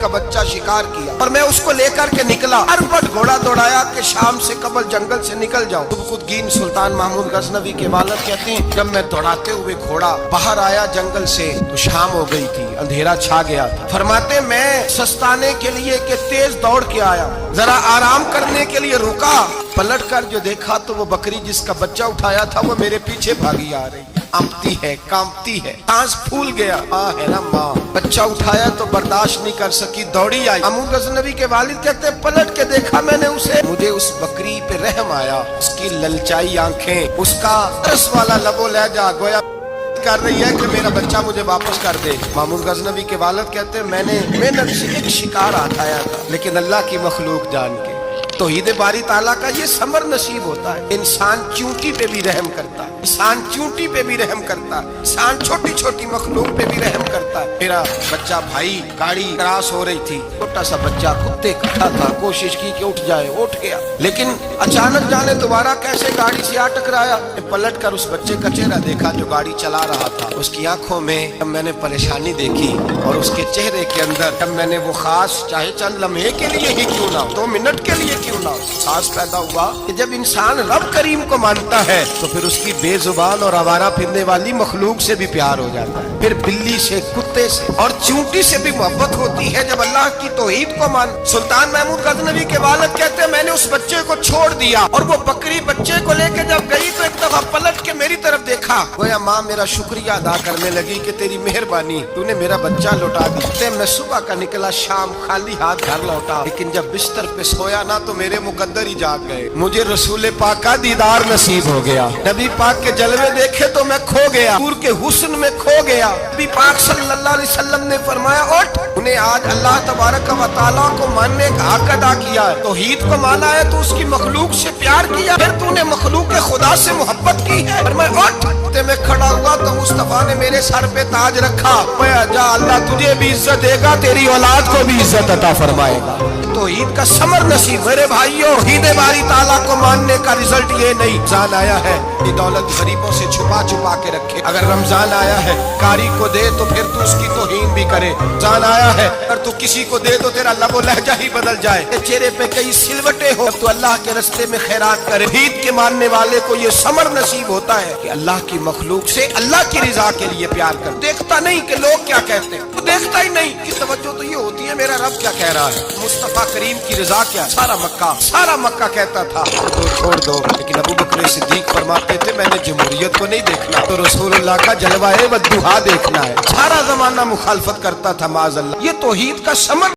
کا بچہ شکار کیا اور میں اس کو لے کر کے نکلا، اربٹ گھوڑا دوڑایا کہ شام سے قبل جنگل سے نکل جاؤں۔ خودگین سلطان محمود غزنوی کے والد کہتے ہیں جب میں دوڑاتے ہوئے گھوڑا باہر آیا جنگل سے تو شام ہو گئی تھی، اندھیرا چھا گیا تھا۔ فرماتے میں سستانے کے لیے کہ تیز دوڑ کے آیا، ذرا آرام کرنے کے لیے رکا، پلٹ کر جو دیکھا تو وہ بکری جس کا بچہ اٹھایا تھا وہ میرے پیچھے بھاگی آ رہی ہے، امتی ہے، کامتی ہے، سانس پھول گیا، ماں ہے نا ماں۔ بچہ اٹھایا تو برداشت نہیں کر سکی، دوڑی آئی۔ محمود غزنوی کے والد کہتے ہیں پلٹ کے دیکھا میں نے اسے، مجھے اس بکری پہ رحم آیا، اس کی للچائی آنکھیں، اس کا ترس والا لب و لہجہ گویا کر رہی ہے کہ میرا بچہ مجھے واپس کر دے۔ محمود غزنوی کے والد کہتے ہیں میں نے محنت سے ایک شکار ہٹایا تھا، لیکن اللہ کی مخلوق جان کے توحید باری تعالیٰ کا یہ ثمر نصیب ہوتا ہے۔ انسان چونٹی پہ بھی رحم کرتا ہے، انسان چونٹی پہ بھی رحم کرتا ہے، انسان چھوٹی چھوٹی مخلوق پہ بھی رحم کرتا ہے۔ میرا بچہ بھائی گاڑی کراس ہو رہی تھی، چھوٹا سا بچہ کتے کھڑا تھا، کوشش کی کہ اٹھ جائے، اٹھ گیا، لیکن اچانک جانے دوبارہ کیسے گاڑی سے آ ٹکرایا۔ پلٹ کر اس بچے کا چہرہ دیکھا جو گاڑی چلا رہا تھا، اس کی آنکھوں میں جب میں نے پریشانی دیکھی اور اس کے چہرے کے اندر جب میں نے وہ خاص چاہے چند لمحے کے لیے ہی کیوں نہ، 2 منٹ کے لیے کیوں نہ، احساس پیدا ہوا کہ جب انسان رب کریم کو مانتا ہے تو پھر اس کی بے زبان اور آوارہ پھرنے والی مخلوق سے بھی پیار ہو جاتا ہے، پھر بلی سے، کتے سے اور چونٹی سے بھی محبت ہوتی ہے جب اللہ کی توحید کو مان۔ سلطان محمود غزنوی کے والد کہتے ہیں میں نے اس بچے کو چھوڑ دیا اور وہ بکری بچے کو لے کے جب گئی تو ایک دفعہ پلٹ کے میری طرف دیکھا، گویا ماں میرا شکریہ ادا کرنے لگی کہ تیری مہربانی، تو نے میرا بچہ لوٹا دی۔ میں صبح کا نکلا، شام خالی ہاتھ گھر لوٹا، لیکن جب بستر پہ سویا نا تو میرے مقدر ہی جاگ گئے، مجھے رسول پاک کا دیدار نصیب ہو گیا، نبی پاک کے جلوے دیکھے تو میں کھو گیا، حضور کے حسن میں کھو گیا۔ نبی پاک صلی اللہ علیہ وسلم نے فرمایا اٹھ، انہیں آج اللہ تبارک و تعالیٰ کو ماننے کا حق ادا کیا ہے، توحید کو مانا ہے تو اس کی مخلوق سے پیار کیا، پھر تو نے مخلوق خدا سے محبت کی ہے۔ فرمایا اٹھ، میں کھڑا ہوا تو مصطفیٰ نے میرے سر پہ تاج رکھا، جا اللہ تجھے بھی عزت دے گا، تیری اولاد کو بھی عزت عطا فرمائے گا۔ توحید کا ثمر نصیب میرے بھائیوں، توحید باری تعالیٰ کو ماننے کا رزلٹ یہ نہیں رمضان آیا ہے یہ دولت غریبوں سے چھپا چھپا کے رکھے، اگر رمضان آیا ہے کاری کو دے تو پھر تو اس کی توہین بھی کرے، رمضان آیا ہے اگر تو کسی کو دے تو تیرا لب و لہجہ ہی بدل جائے، چہرے پہ کئی سلوٹیں ہو تو اللہ کے رستے میں خیرات کرے۔ توحید کے ماننے والے کو یہ ثمر نصیب ہوتا ہے کہ اللہ کی مخلوق سے اللہ کی رضا کے لیے پیار کر، دیکھتا نہیں کہ لوگ کیا کہتے ہیں، وہ دیکھتا ہی نہیں، کی توجہ تو یہ ہوتی ہے میرا رب کیا کہہ رہا ہے، مصطفیٰ کریم کی رضا کیا، سارا مکہ کہتا تھا تو چھوڑ دو، لیکن ابو بکر صدیق فرماتے تھے میں نے جمہوریت کو نہیں دیکھنا، تو رسول اللہ کا جلوہ والدہا دیکھنا ہے، سارا زمانہ مخالفت کرتا تھا معاذ اللہ۔ یہ توحید کا ثمر